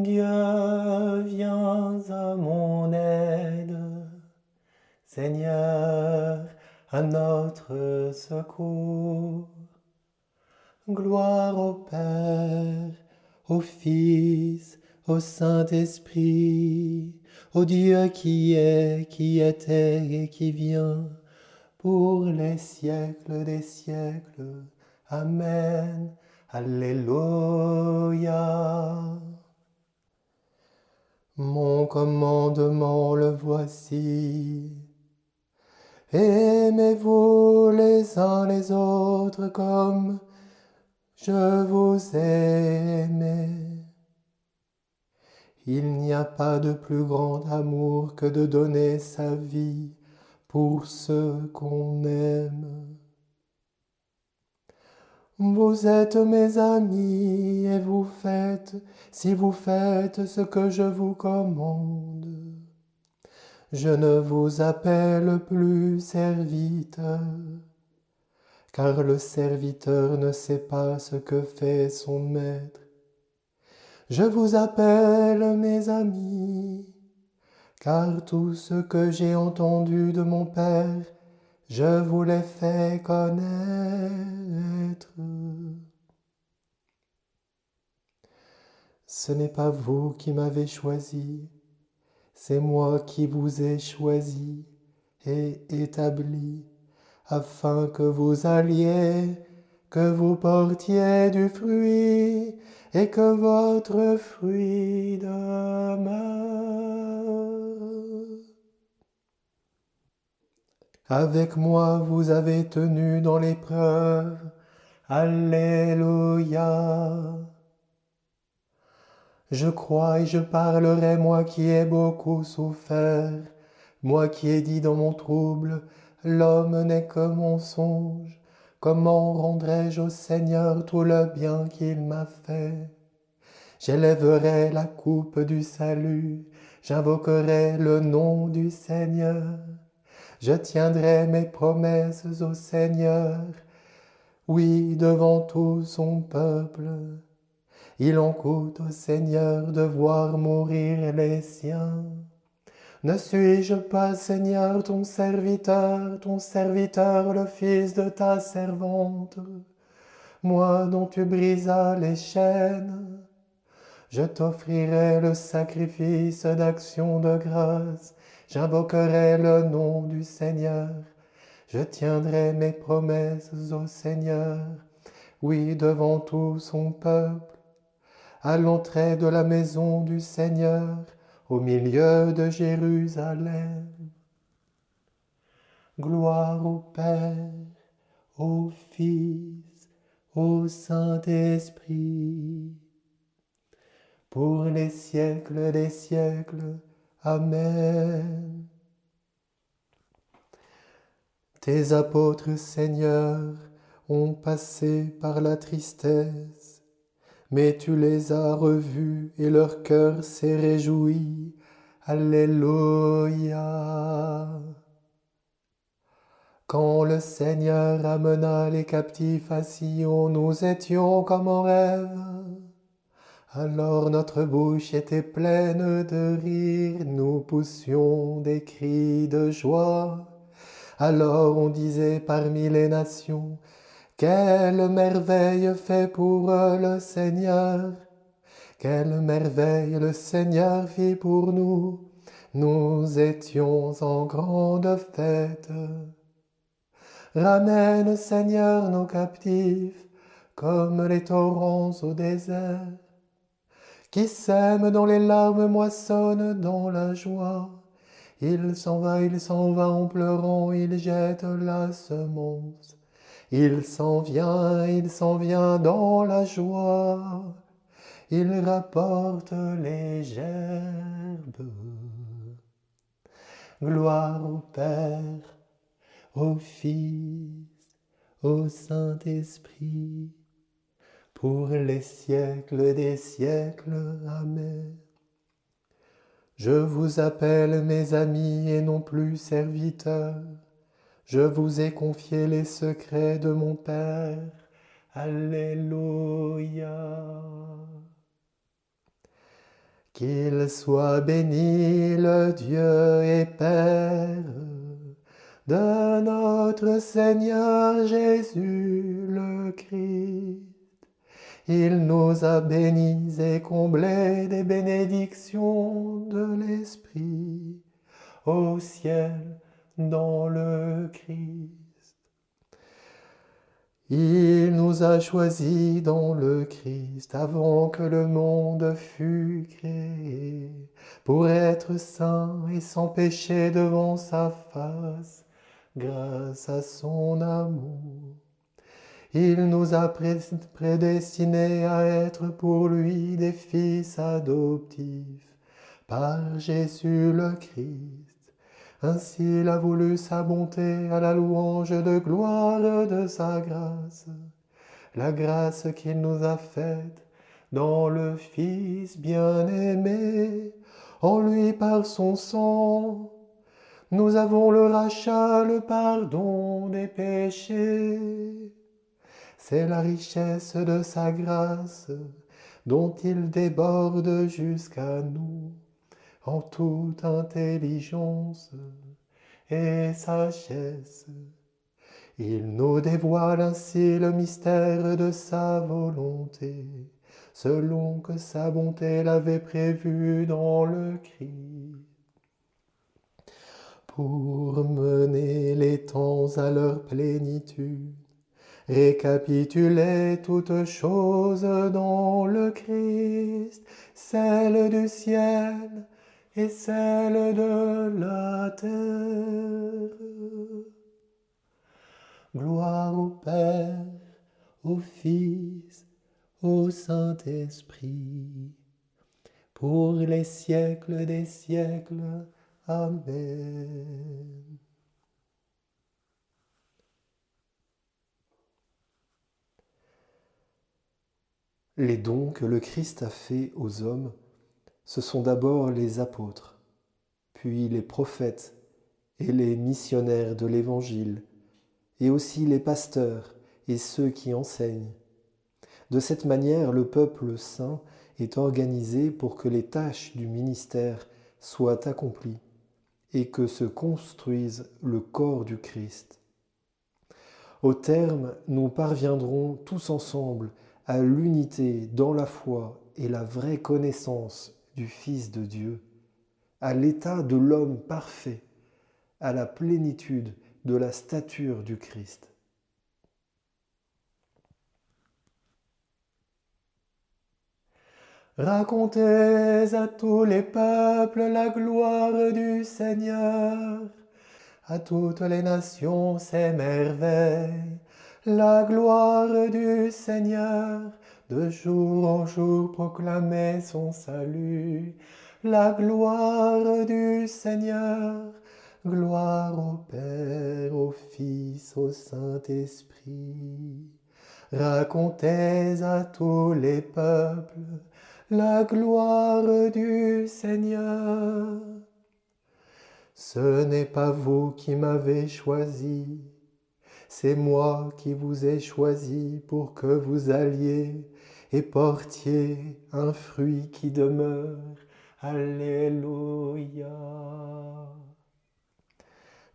Dieu, viens à mon aide. Seigneur, à notre secours. Gloire au Père, au Fils, au Saint-Esprit, au Dieu qui est, qui était et qui vient, pour les siècles des siècles. Amen. Alléluia. Mon commandement le voici. Aimez-vous les uns les autres comme je vous ai aimé. Il n'y a pas de plus grand amour que de donner sa vie pour ceux qu'on aime. Vous êtes mes amis et si vous faites ce que je vous commande. Je ne vous appelle plus serviteur, car le serviteur ne sait pas ce que fait son maître. Je vous appelle mes amis, car tout ce que j'ai entendu de mon Père, je vous l'ai fait connaître. Ce n'est pas vous qui m'avez choisi, c'est moi qui vous ai choisi et établi, afin que vous alliez, que vous portiez du fruit, et que votre fruit demeure. Avec moi vous avez tenu dans l'épreuve. Alléluia. Je crois et je parlerai, moi qui ai beaucoup souffert, moi qui ai dit dans mon trouble, l'homme n'est que mensonge. Comment rendrai-je au Seigneur tout le bien qu'il m'a fait? J'élèverai la coupe du salut, j'invoquerai le nom du Seigneur. Je tiendrai mes promesses au Seigneur, oui, devant tout son peuple. Il en coûte au Seigneur de voir mourir les siens. Ne suis-je pas, Seigneur, ton serviteur, le fils de ta servante, moi dont tu brisas les chaînes? Je t'offrirai le sacrifice d'action de grâce, j'invoquerai le nom du Seigneur, je tiendrai mes promesses au Seigneur, oui, devant tout son peuple. À l'entrée de la maison du Seigneur, au milieu de Jérusalem. Gloire au Père, au Fils, au Saint-Esprit, pour les siècles des siècles. Amen. Tes apôtres, Seigneur, ont passé par la tristesse, mais tu les as revus et leur cœur s'est réjoui. Alléluia. Quand le Seigneur amena les captifs à Sion, nous étions comme en rêve. Alors notre bouche était pleine de rire, nous poussions des cris de joie. Alors on disait parmi les nations, quelle merveille fait pour eux le Seigneur! Quelle merveille le Seigneur fit pour nous! Nous étions en grande fête. Ramène, Seigneur, nos captifs, comme les torrents au désert. Qui sème dans les larmes moissonne dans la joie. Il s'en va en pleurant, il jette la semence. Il s'en vient dans la joie. Il rapporte les gerbes. Gloire au Père, au Fils, au Saint-Esprit, pour les siècles des siècles. Amen. Je vous appelle mes amis et non plus serviteurs. Je vous ai confié les secrets de mon Père. Alléluia. Qu'il soit béni le Dieu et Père de notre Seigneur Jésus le Christ. Il nous a bénis et comblés des bénédictions de l'Esprit au ciel dans le Christ. Il nous a choisis dans le Christ avant que le monde fût créé, pour être saints et sans péché devant sa face, grâce à son amour. Il nous a prédestinés à être pour lui des fils adoptifs, par Jésus le Christ. Ainsi il a voulu sa bonté à la louange de gloire de sa grâce, la grâce qu'il nous a faite dans le Fils bien-aimé, en lui par son sang. Nous avons le rachat, le pardon des péchés. C'est la richesse de sa grâce dont il déborde jusqu'à nous en toute intelligence et sagesse. Il nous dévoile ainsi le mystère de sa volonté, selon que sa bonté l'avait prévu dans le Christ, pour mener les temps à leur plénitude, récapituler toutes choses dans le Christ, celle du ciel et celle de la terre. Gloire au Père, au Fils, au Saint-Esprit, pour les siècles des siècles. Amen. Les dons que le Christ a faits aux hommes, ce sont d'abord les apôtres, puis les prophètes et les missionnaires de l'Évangile, et aussi les pasteurs et ceux qui enseignent. De cette manière, le peuple saint est organisé pour que les tâches du ministère soient accomplies et que se construise le corps du Christ. Au terme, nous parviendrons tous ensemble à l'unité dans la foi et la vraie connaissance du Fils de Dieu, à l'état de l'homme parfait, à la plénitude de la stature du Christ. Racontez à tous les peuples la gloire du Seigneur, à toutes les nations ses merveilles, la gloire du Seigneur, de jour en jour proclamez son salut, la gloire du Seigneur, gloire au Père, au Fils, au Saint-Esprit. Racontez à tous les peuples la gloire du Seigneur. Ce n'est pas vous qui m'avez choisi, c'est moi qui vous ai choisi pour que vous alliez et portiez un fruit qui demeure. Alléluia.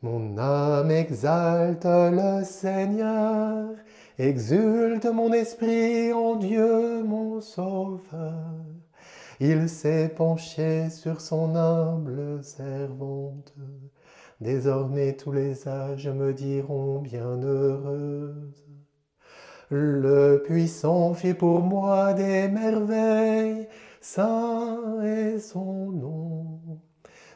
Mon âme exalte le Seigneur, exulte mon esprit en Dieu mon Sauveur. Il s'est penché sur son humble servante. Désormais tous les âges me diront bienheureuse. Le Puissant fit pour moi des merveilles, saint est son nom.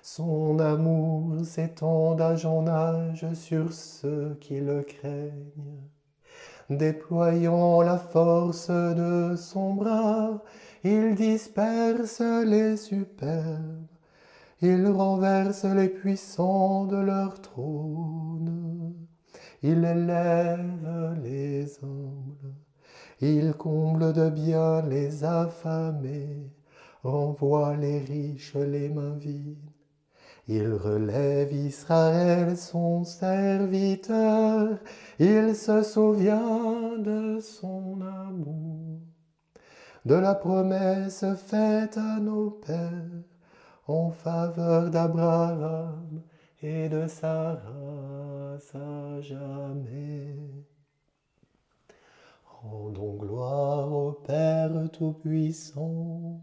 Son amour s'étend d'âge en âge sur ceux qui le craignent. Déployant la force de son bras, il disperse les superbes, il renverse les puissants de leur trône, il élève les humbles, il comble de bien les affamés, renvoie les riches les mains vides. Il relève Israël son serviteur, il se souvient de son amour, de la promesse faite à nos pères en faveur d'Abraham et de sa race à jamais. Rendons gloire au Père Tout-Puissant,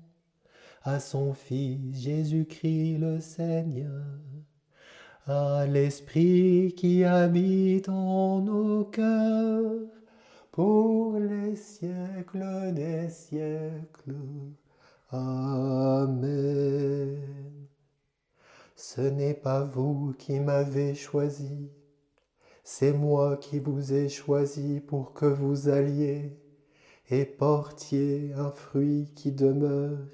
à son Fils Jésus-Christ le Seigneur, à l'Esprit qui habite en nos cœurs, pour les siècles des siècles. Amen. Ce n'est pas vous qui m'avez choisi, c'est moi qui vous ai choisi pour que vous alliez et portiez un fruit qui demeure.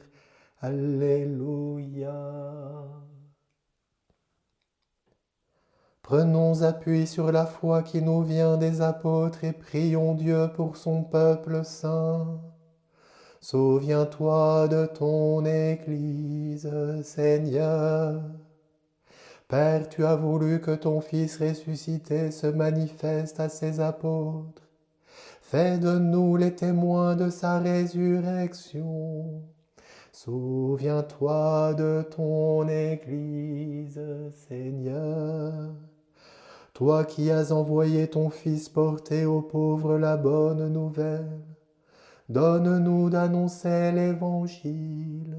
Alléluia. Prenons appui sur la foi qui nous vient des apôtres et prions Dieu pour son peuple saint. Souviens-toi de ton Église, Seigneur. Père, tu as voulu que ton Fils ressuscité se manifeste à ses apôtres. Fais de nous les témoins de sa résurrection. Souviens-toi de ton Église, Seigneur. Toi qui as envoyé ton Fils porter aux pauvres la bonne nouvelle, donne-nous d'annoncer l'Évangile.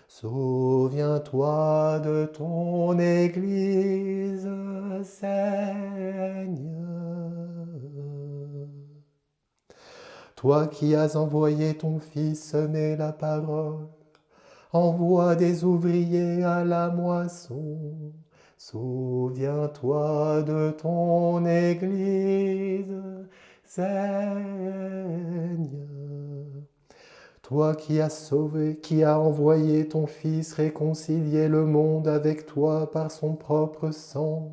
Souviens-toi de ton Église, Seigneur. Toi qui as envoyé ton Fils semer la parole, envoie des ouvriers à la moisson. Souviens-toi de ton Église, Seigneur. Toi qui as sauvé, qui as envoyé ton Fils réconcilier le monde avec toi par son propre sang,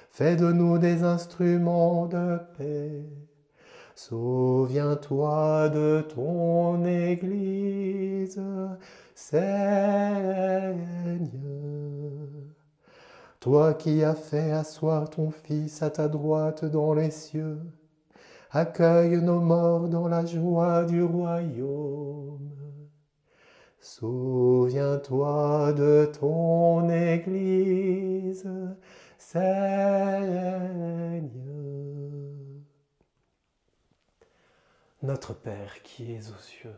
fais de nous des instruments de paix. Souviens-toi de ton Église, Seigneur. Toi qui as fait asseoir ton Fils à ta droite dans les cieux, accueille nos morts dans la joie du royaume. Souviens-toi de ton Église, Seigneur. Notre Père qui es aux cieux,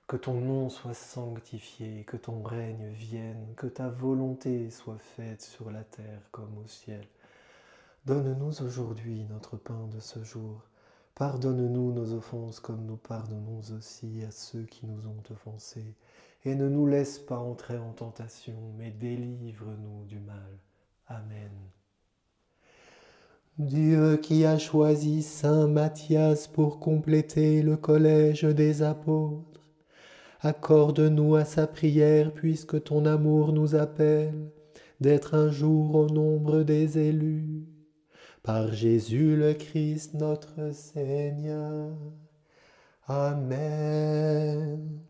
que ton nom soit sanctifié, que ton règne vienne, que ta volonté soit faite sur la terre comme au ciel. Donne-nous aujourd'hui notre pain de ce jour. Pardonne-nous nos offenses comme nous pardonnons aussi à ceux qui nous ont offensés. Et ne nous laisse pas entrer en tentation, mais délivre-nous du mal. Amen. Dieu qui a choisi Saint Matthias pour compléter le collège des apôtres, accorde-nous à sa prière, puisque ton amour nous appelle, d'être un jour au nombre des élus. Par Jésus le Christ notre Seigneur. Amen.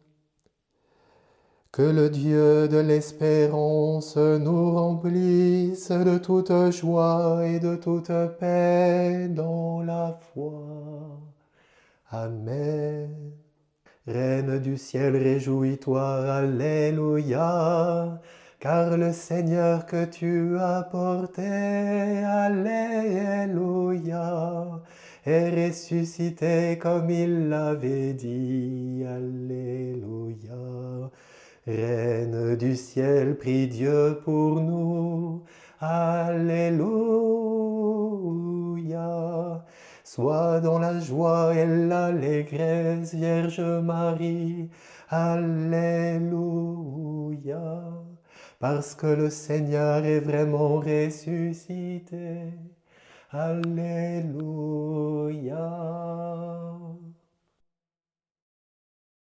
Que le Dieu de l'espérance nous remplisse de toute joie et de toute paix dans la foi. Amen. Reine du ciel, réjouis-toi, Alléluia, car le Seigneur que tu as porté, Alléluia, est ressuscité comme il l'avait dit, Alléluia. Reine du ciel, prie Dieu pour nous, Alléluia. Sois dans la joie et l'allégresse, Vierge Marie, Alléluia. Parce que le Seigneur est vraiment ressuscité, Alléluia.